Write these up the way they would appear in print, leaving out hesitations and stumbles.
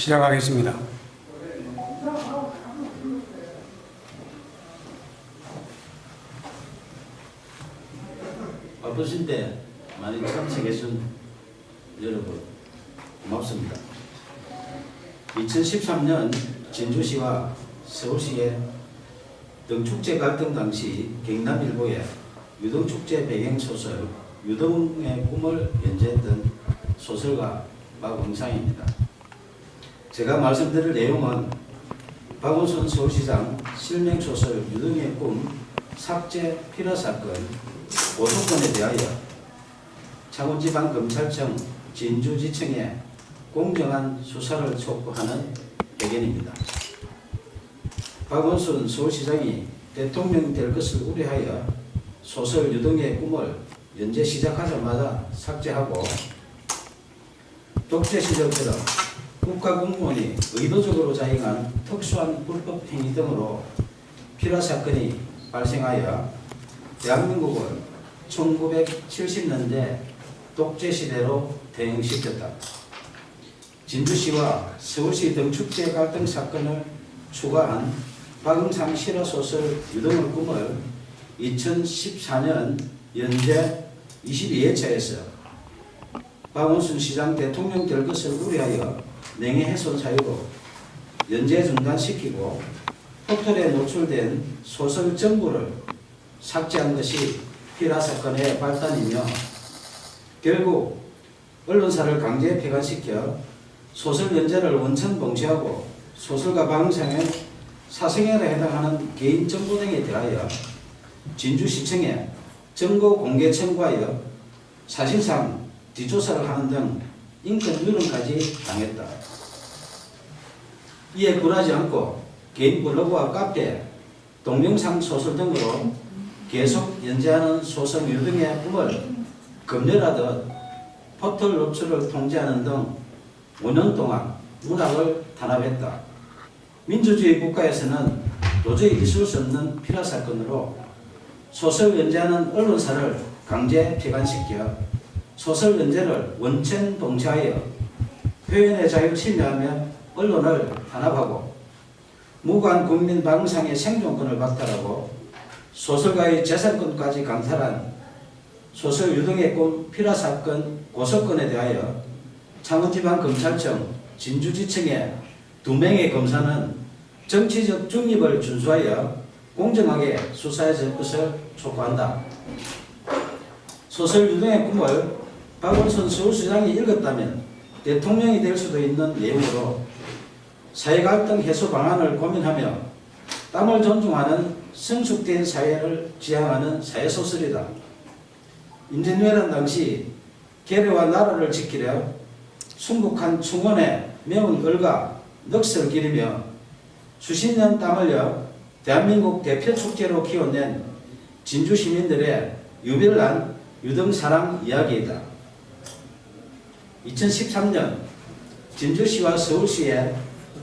시작하겠습니다. 바쁘신 때 많이 참석해준 여러분 고맙습니다. 2013년 진주시와 서울시의 등축제 갈등 당시 경남일보의 유등축제 배경소설 유등의 꿈을 연재했던 소설가 박원상입니다. 제가 말씀드릴 내용은 박원순 서울시장 실명소설 유등의 꿈 삭제 필화사건 고소건에 대하여 창원지방검찰청 진주지청에 공정한 수사를 촉구하는 의견입니다. 박원순 서울시장이 대통령이 될 것을 우려하여 소설 유등의 꿈을 연재 시작하자마자 삭제하고 독재 시절처럼 국가공무원이 의도적으로 자행한 특수한 불법 행위 등으로 필화사건이 발생하여 대한민국을 1970년대 독재시대로 대응시켰다. 진주시와 서울시 등축제 갈등 사건을 추가한 박응상 실화소설 유등의 꿈을 2014년 연재 22회차에서 박원순 시장 대통령 될 것을 우려하여 명예훼손 사유로 연재 중단시키고 포털에 노출된 소설 전부를 삭제한 것이 필화사건의 발단이며 결국 언론사를 강제 폐간시켜 소설 연재를 원천 봉쇄하고 소설가 박응상의 사생활에 해당하는 개인 정보 등에 대하여 진주시청에 정보 공개 청구하여 사실상 뒷조사를 하는 등 인권 유린까지 당했다. 이에 굴하지 않고 개인 블로그와 카페, 동영상 소설 등으로 계속 연재하는 소설 유등의 꿈을 검열하듯 포털 노출을 통제하는 등 5년 동안 문학을 탄압했다. 민주주의 국가에서는 도저히 있을 수 없는 필화사건으로 소설 연재하는 언론사를 강제 폐간시켜 소설 연재를 원천 봉쇄하여 표현의 자유를 침해하며 언론을 탄압하고 무고한 국민 박응상의 생존권을 박탈하고 소설가의 재산권까지 강탈한 소설 유등의 꿈 필화사건 고소건에 대하여 창원지방검찰청 진주지청의 2명의 검사는 정치적 중립을 준수하여 공정하게 수사해 줄 것을 촉구한다. 소설 유등의 꿈을 박원순 서울시장이 읽었다면 대통령이 될 수도 있는 내용으로 사회갈등 해소 방안을 고민하며 땀을 존중하는 성숙된 사회를 지향하는 사회소설이다. 임진왜란 당시 계례와 나라를 지키려 순국한 충원에 매운 얼과 넋을 기리며 수십 년 땀 흘려 대한민국 대표 축제로 키워낸 진주 시민들의 유별난 유등사랑 이야기이다. 2013년 진주시와 서울시의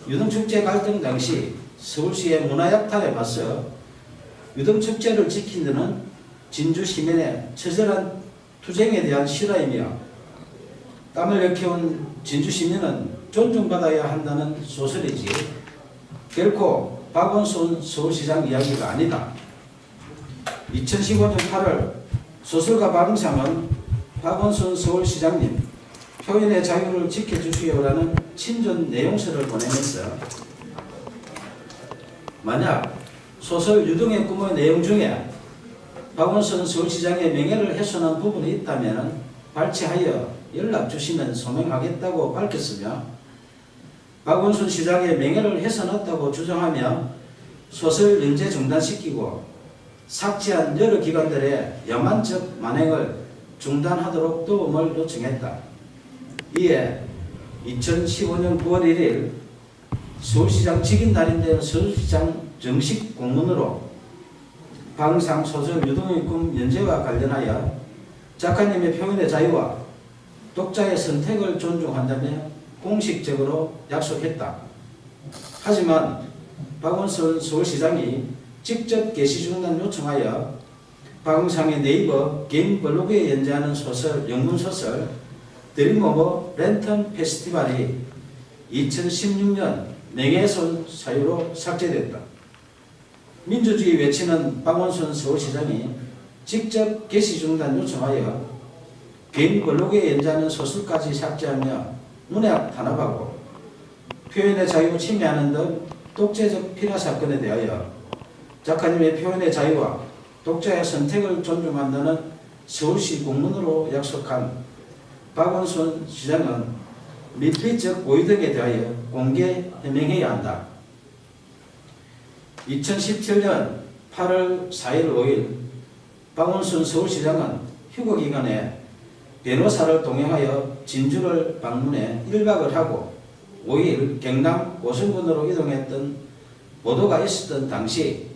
유등축제 갈등 당시 서울시의 문화약탈에 맞서 유등축제를 지킨 데는 진주 시민의 처절한 투쟁에 대한 실화이며 땀을 일깨운 진주 시민은 존중받아야 한다는 소설이지 결코 박원순 서울시장 이야기가 아니다. 2015년 8월 소설가 박응상은 박원순 서울시장님 표현의 자유를 지켜주시오라는 친전 내용서를 보내면서 만약 소설 유등의 꿈의 내용 중에 박원순 서울시장의 명예를 훼손한 부분이 있다면 발췌하여 연락 주시면 소명하겠다고 밝혔으며 박원순 시장의 명예를 훼손했다고 주장하며 소설 연재 중단시키고 삭제한 여러 기관들의 야만적 만행을 중단하도록 도움을 요청했다. 이에 2015년 9월 1일 서울시장 직인 날인데 서울시장 정식 공문으로 박응상 소설 유등의 꿈 연재와 관련하여 작가님의 표현의 자유와 독자의 선택을 존중한다며 공식적으로 약속했다. 하지만 박원순 서울시장이 직접 게시 중단 요청하여 박응상의 네이버 개인 블로그에 연재하는 소설, 영문소설 드림오버 랜턴 페스티벌이 2016년 명예훼손 사유로 삭제됐다. 민주주의 외치는 박원순 서울시장이 직접 게시 중단 요청하여 개인 블로그에 연재하는 소설까지 삭제하며 문학 탄압하고 표현의 자유 침해하는 등 독재적 피라 사건에 대하여 작가님의 표현의 자유와 독자의 선택을 존중한다는 서울시 공문으로 약속한 박원순 시장은 밀폐적 고의 등에 대하여 공개 해명해야 한다. 2017년 8월 4일 5일 박원순 서울시장은 휴거기간에 변호사를 동행하여 진주를 방문해 1박을 하고 5일 경남 고성군으로 이동했던 보도가 있었던 당시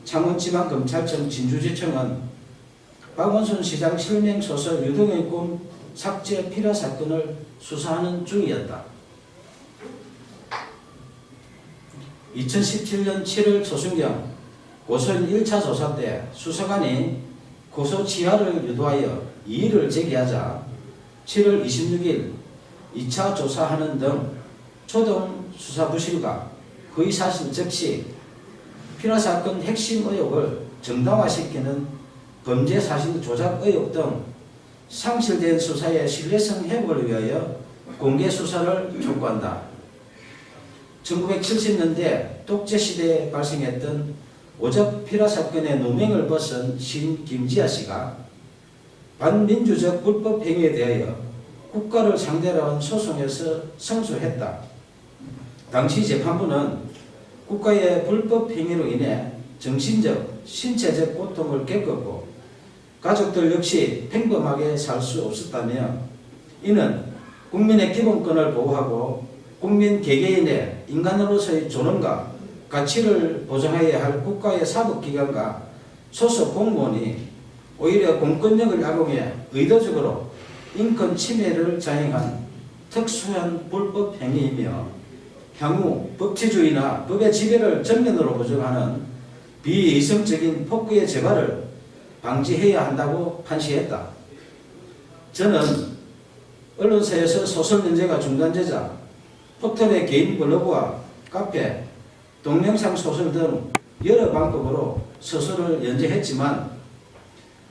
창원지방검찰청 진주지청은 박원순 시장 실명소설 유등의 꿈 삭제 피라 사건을 수사하는 중이었다. 2017년 7월 초순경 고소인 1차 조사 때 수사관이 고소 취하를 유도하여 이의를 제기하자 7월 26일 2차 조사하는 등 초동 수사 부실과 거의 사실 적시 피라 사건 핵심 의혹을 정당화시키는 범죄 사실 조작 의혹 등 상실된 수사의 신뢰성 회복을 위하여 공개 수사를 촉구한다. 1970년대 독재시대에 발생했던 오적 피라 사건의 누명을 벗은 시인 김지아 씨가 반민주적 불법 행위에 대하여 국가를 상대로 한 소송에서 승소했다. 당시 재판부는 국가의 불법 행위로 인해 정신적, 신체적 고통을 겪었고 가족들 역시 평범하게 살 수 없었다며 이는 국민의 기본권을 보호하고 국민 개개인의 인간으로서의 존엄과 가치를 보장해야 할 국가의 사법기관과 소속 공무원이 오히려 공권력을 악용해 의도적으로 인권 침해를 자행한 특수한 불법 행위이며 향후 법치주의나 법의 지배를 정면으로 부정하는 비이성적인 폭구의 재발을 방지해야 한다고 판시했다. 저는 언론사에서 소설 연재가 중단되자 포털의 개인 블로그와 카페, 동영상 소설 등 여러 방법으로 소설을 연재했지만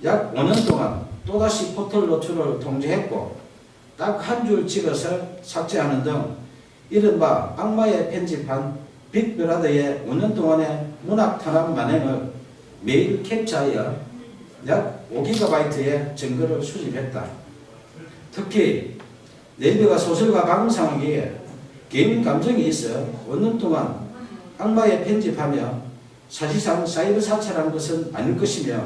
약 5년 동안 또다시 포털 노출을 통제했고 딱 한 줄 찍어서 삭제하는 등 이른바 악마의 편집한 빅브라더의 5년 동안의 문학 탄압 만행을 매일 캡처하여 약 5GB의 증거를 수집했다. 특히 네이버가 소설가 방송하기에 개인 감정이 있어 5년 동안 악마의 편집하며 사실상 사이버 사찰한 것은 아닐 것이며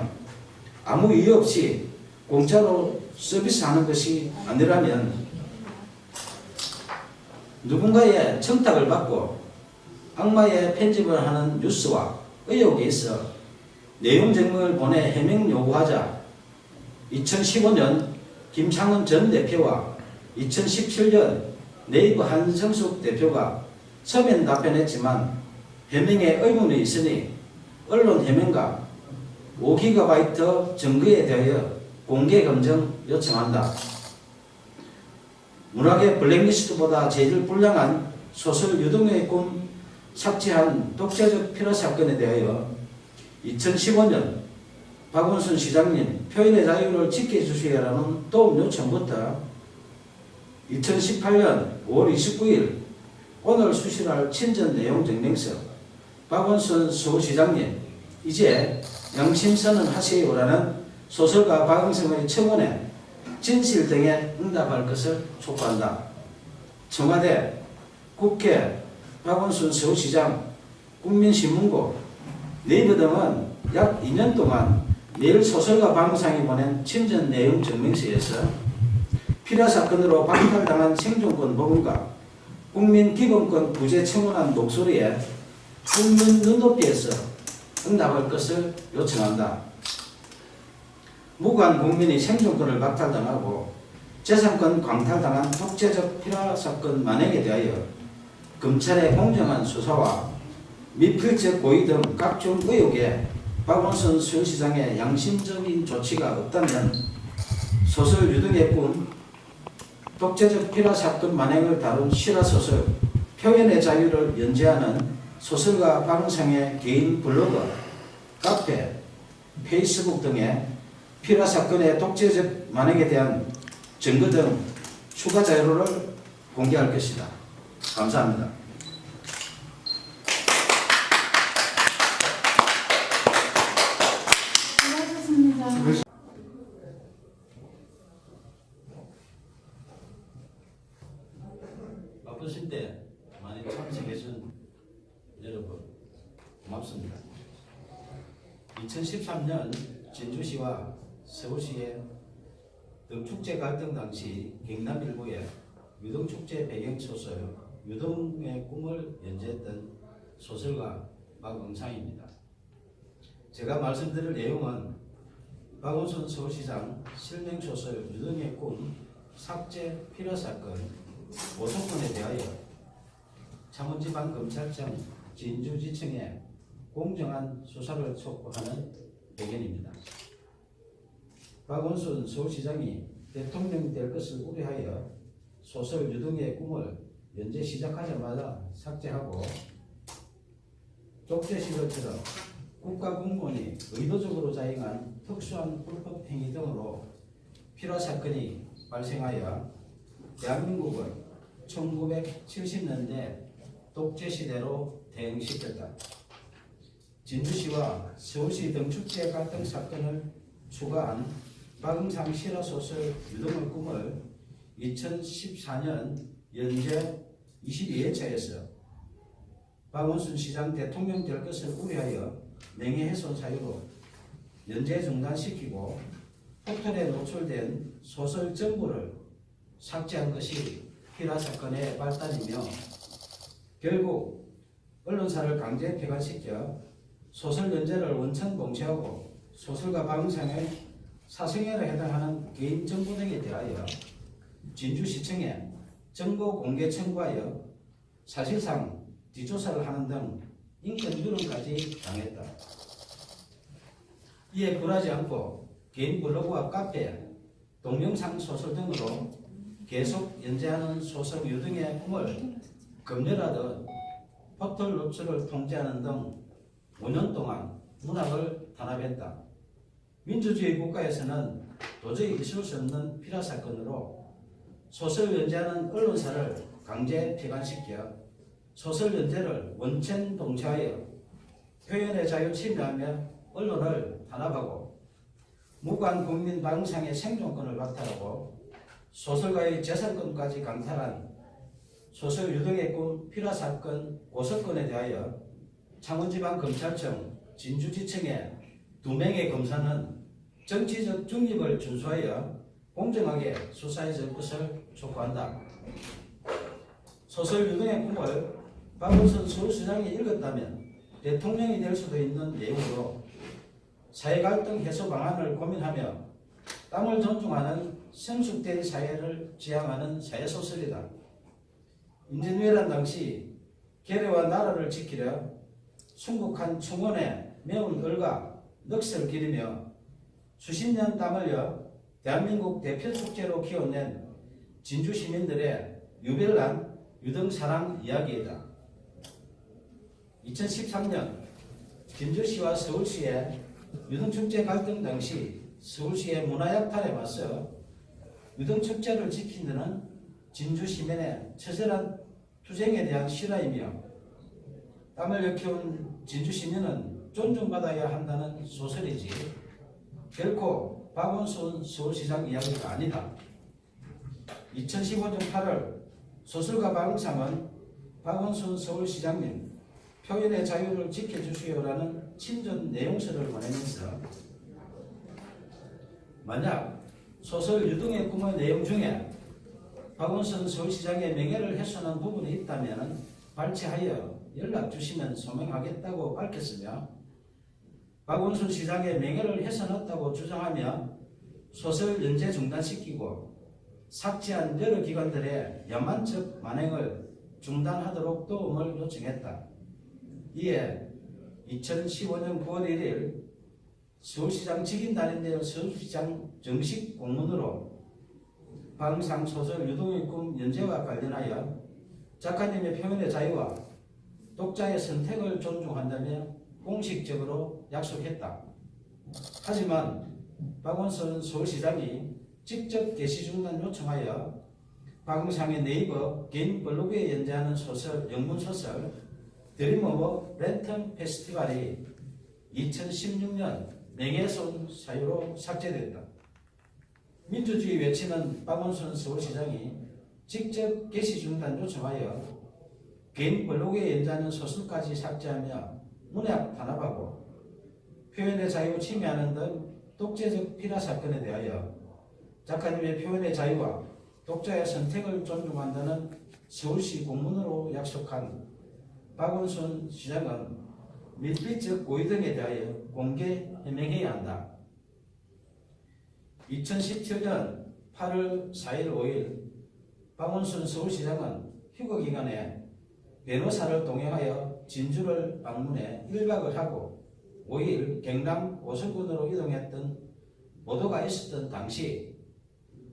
아무 이유 없이 공짜로 서비스하는 것이 아니라면 누군가의 청탁을 받고 악마의 편집을 하는 뉴스와 의혹이 있어 내용 증명을 보내 해명 요구하자 2015년 김창원 전 대표와 2017년 네이버 한성숙 대표가 서면 답변했지만 해명에 의문이 있으니 언론 해명과 5GB 증거에 대하여 공개 검증 요청한다. 문학의 블랙리스트보다 재질 불량한 소설 유등의 꿈 삭제한 독재적 피라 사건에 대하여 2015년 박원순 시장님 표현의 자유를 지켜주시라는 도움 요청부터 2018년 5월 29일 오늘 수실할 친전 내용 증명서 박원순 서울시장님 이제 양심선언 하세요라는 소설가 박응성의 청원에 진실 등에 응답할 것을 촉구한다. 청와대, 국회, 박원순 서울시장, 국민신문고, 네이버 등은 약 2년 동안 매일 소설가 박응성이 보낸 친전 내용 증명서에서 피라 사건으로 박탈당한 생존권 보험과 국민 기본권 부재 청원한 목소리에 국민 눈높이에서 응답할 것을 요청한다. 무관 국민이 생존권을 박탈당하고 재산권 광탈당한 독재적 피라 사건 만행에 대하여 검찰의 공정한 수사와 미필적 고의 등 각종 의혹에 박원순 서울시장의 양심적인 조치가 없다면 소설 유등의 꿈 독재적 피라 사건 만행을 다룬 실화소설 표현의 자유를 연재하는 소설가 박은상의 개인 블로그, 카페, 페이스북 등에 피라 사건의 독재적 만행에 대한 증거 등 추가 자료를 공개할 것이다. 감사합니다. 수고하셨습니다. 바쁘신데 많이 참석해준 여러분 고맙습니다. 2013년 진주시와 서울시의 등축제 갈등 당시 경남일보의 유등축제 배경소설 유등의 꿈을 연재했던 소설가 박응상입니다. 제가 말씀드릴 내용은 박원순 서울시장 실명소설 유등의 꿈 삭제 필요 사건 고소건에 대하여 창원지방검찰청 진주지청에 공정한 수사를 촉구하는 배경입니다. 박원순 서울시장이 대통령이 될 것을 우려하여 소설 유등의 꿈을 연재 시작하자마자 삭제하고 독재 시절처럼 국가공무원이 의도적으로 자행한 특수한 불법 행위 등으로 필화 사건이 발생하여 대한민국을 1970년대 독재 시대로 대응시켰다. 진주시와 서울시 등축제 갈등 사건을 추가한 박응상 실화소설 유등의 꿈을 2014년 연재 22회차에서 박원순 시장 대통령 될 것을 우려하여 명예훼손 사유로 연재 중단시키고 포털에 노출된 소설 전부를 삭제한 것이 필화 사건의 발단이며 결국 언론사를 강제 폐간시켜 소설 연재를 원천 봉쇄하고 소설가 박응상의 사생활에 해당하는 개인 정보 등에 대하여 진주시청에 정보 공개 청구하여 사실상 뒷조사를 하는 등 인권 유린까지 당했다. 이에 굴하지 않고 개인 블로그와 카페, 동영상 소설 등으로 계속 연재하는 소설 유등의 꿈을 검열하듯 포털 노출을 통제하는 등 5년 동안 문학을 탄압했다. 민주주의 국가에서는 도저히 있을 수 없는 필화 사건으로 소설 연재하는 언론사를 강제 폐간시켜 소설 연재를 원천 봉쇄하여 표현의 자유 침해하며 언론을 탄압하고 무관 국민 박응상의 생존권을 박탈하고 소설가의 재산권까지 강탈한 소설 유등의 꿈 필화 사건 고소건에 대하여 창원지방검찰청 진주지청의 2명의 검사는 정치적 중립을 준수하여 공정하게 수사해 줄 것을 촉구한다. 소설 유등의 꿈을 박원순 서울시장이 읽었다면 대통령이 될 수도 있는 내용으로 사회갈등 해소 방안을 고민하며 땅을 존중하는 성숙된 사회를 지향하는 사회소설이다. 임진왜란 당시 계례와 나라를 지키려 순국한 충원에 매운 얼과 넋을 기르며 수십 년 땀 흘려 대한민국 대표 축제로 키워낸 진주 시민들의 유별난 유등 사랑 이야기이다. 2013년 진주시와 서울시의 유등축제 갈등 당시 서울시의 문화약탈에 맞서 유등축제를 지킨 데는 진주 시민의 처절한 투쟁에 대한 실화이며 땀을 일깨운 진주 시민은 존중받아야 한다는 소설이지 결코 박원순 서울시장 이야기가 아니다. 2015년 8월 소설가 박응상은 박원순 서울시장님 표현의 자유를 지켜주시오라는 친전 내용서를 보내면서 만약 소설 유등의 꿈의 내용 중에 박원순 서울시장의 명예를 훼손한 부분이 있다면 발췌하여 연락 주시면 소명하겠다고 밝혔으며 박원순 시장의 명예를 훼손했다고 주장하며 소설 연재 중단시키고 삭제한 여러 기관들의 야만적 만행을 중단하도록 도움을 요청했다. 이에 2015년 9월 1일 서울시장 직인단인데요. 서울시장 정식 공문으로 방상 소설 유동의 꿈 연재와 관련하여 작가님의 표현의 자유와 독자의 선택을 존중한다며 공식적으로 약속했다. 하지만 박원순 서울시장이 직접 게시 중단 요청하여 방상의 네이버 개인 블로그에 연재하는 소설, 영문소설 드림 오브 랜턴 페스티벌이 2016년 명예훼손 사유로 삭제됐다. 민주주의 외치는 박원순 서울시장이 직접 게시 중단 요청하여 개인 블로그에 연재하는 소설까지 삭제하며 문학 탄압하고 표현의 자유 침해하는 등 독재적 피라 사건에 대하여 작가님의 표현의 자유와 독자의 선택을 존중한다는 서울시 공문으로 약속한 박원순 시장은 밀비적 고의 등에 대하여 공개 해명해야 한다. 2017년 8월 4일 5일 박원순 서울시장은 휴거기간에 변호사를 동행하여 진주를 방문해 1박을 하고 5일 경남 오수군으로 이동했던 보도가 있었던 당시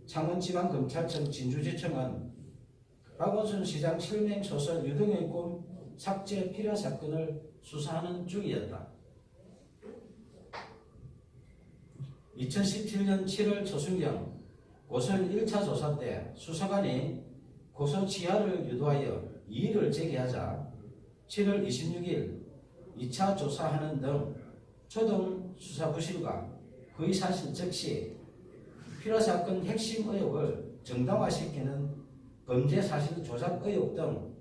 창원지방검찰청 진주지청은 박원순 시장 실명 소설 유등의 꿈 삭제 필요 사건을 수사하는 중이었다. 2017년 7월 초순경 고소인 1차 조사 때 수사관이 고소 지하를 유도하여 이의를 제기하자 7월 26일 2차 조사하는 등 초동 수사 부실과 허위 사실 적시 필요 사건 핵심 의혹을 정당화시키는 범죄 사실 조작 의혹 등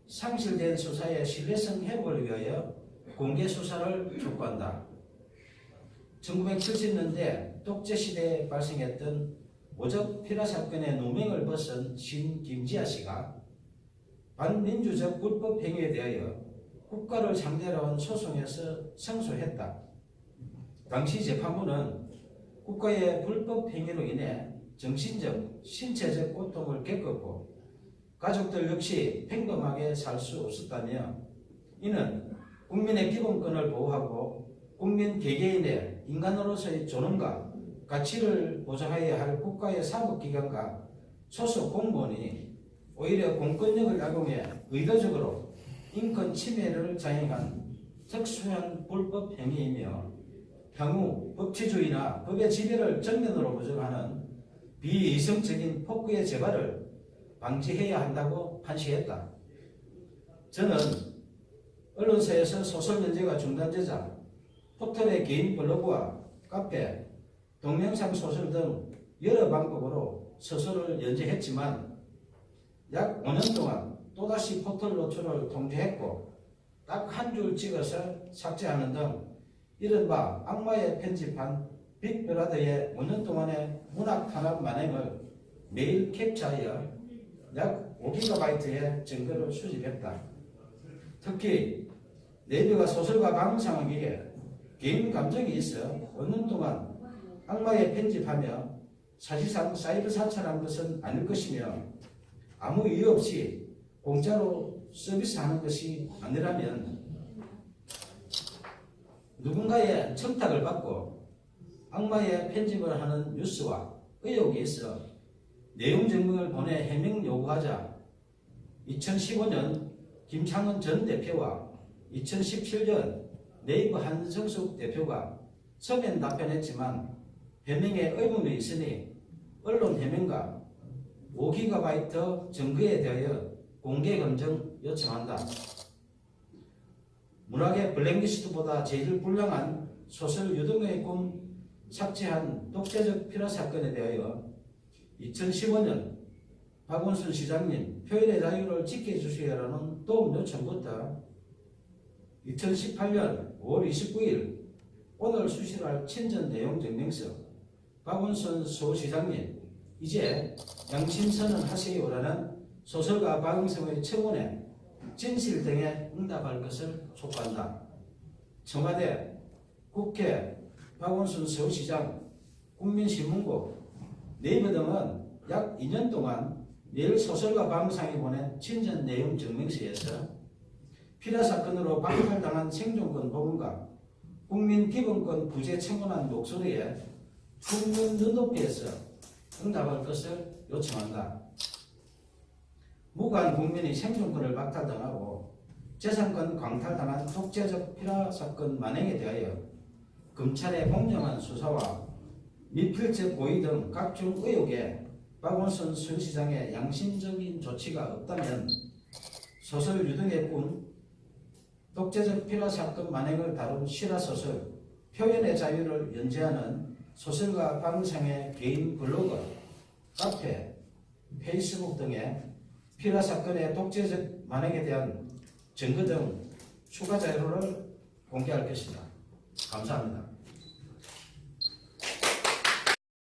상실된 수사의 신뢰성 회복을 위하여 공개 수사를 촉구한다. 1970년대 독재시대에 발생했던 오적 필화 사건의 누명을 벗은 신 김지아 씨가 반민주적 불법 행위에 대하여 국가를 상대로 한 소송에서胜訴했다. 당시 재판부는 국가의 불법 행위로 인해 정신적, 신체적 고통을 겪었고 가족들 역시 평범하게 살 수 없었다며 이는 국민의 기본권을 보호하고 국민 개개인의 인간으로서의 존엄과 가치를 보장해야 할 국가의 사법기관과 소속 공무원이 오히려 공권력을 악용해 의도적으로 인권 침해를 자행한 특수한 불법 행위이며 향후 법치주의나 법의 지배를 정면으로 부정하는 비이성적인 폭구의 재발을 방지해야 한다고 판시했다. 저는 언론사에서 소설 연재가 중단되자 포털의 개인 블로그와 카페, 동영상 소설 등 여러 방법으로 소설을 연재했지만 약 5년 동안 또다시 포털 노출을 통제했고 딱 한 줄 찍어서 삭제하는 등 이른바 악마의 편집한 빅브라더의 5년 동안의 문학 탄압 만행을 매일 캡처하여 약 5GB의 증거를 수집했다. 특히 내비가 소설가 방상에게 개인 감정이 있어 5년 동안 악마의 편집하며 사실상 사이버 사찰한 것은 아닐 것이며 아무 이유 없이 공짜로 서비스하는 것이 아니라면 누군가의 청탁을 받고 악마의 편집을 하는 뉴스와 의혹이 있어 내용 증명을 보내 해명 요구하자 2015년 김창원 전 대표와 2017년 네이버 한성숙 대표가 서면 답변했지만 해명에 의문이 있으니 언론 해명과 5GB 증거에 대하여 공개 검증 요청한다. 문학의 블랙리스트보다 제일 불량한 소설 유등의 꿈 삭제한 독재적 필화 사건에 대하여 2015년 박원순 시장님 표현의 자유를 지켜주시라는 도움 요청부터 2018년 5월 29일 오늘 수시할 친전 내용 증명서 박원순 서울시장님 이제 양심선언 하세요라는 소설가 박응성의 청원에 진실 등에 응답할 것을 촉구한다. 청와대, 국회, 박원순 서울시장, 국민신문고, 네이버 등은 약 2년 동안 매일 소설가 박응성이 보낸 친전 내용 증명서에서 필화 사건으로 박탈당한 생존권 복원과 국민 기본권 부재 청원한 목소리에 국민 눈높이에서 응답할 것을 요청한다. 무고한 국민의 생존권을 박탈당하고 재산권 광탈당한 독재적 피라 사건 만행에 대하여 검찰의 공정한 수사와 미필적 고의 등 각종 의혹에 박원순 서울시장의 양심적인 조치가 없다면 소설 유등의 꿈, 독재적 피라 사건 만행을 다룬 실화소설 표현의 자유를 연재하는 소설가 박은상의 개인 블로그, 카페, 페이스북 등의 피라 사건의 독재적 만행에 대한 증거 등 추가 자료를 공개할 것이다. 감사합니다.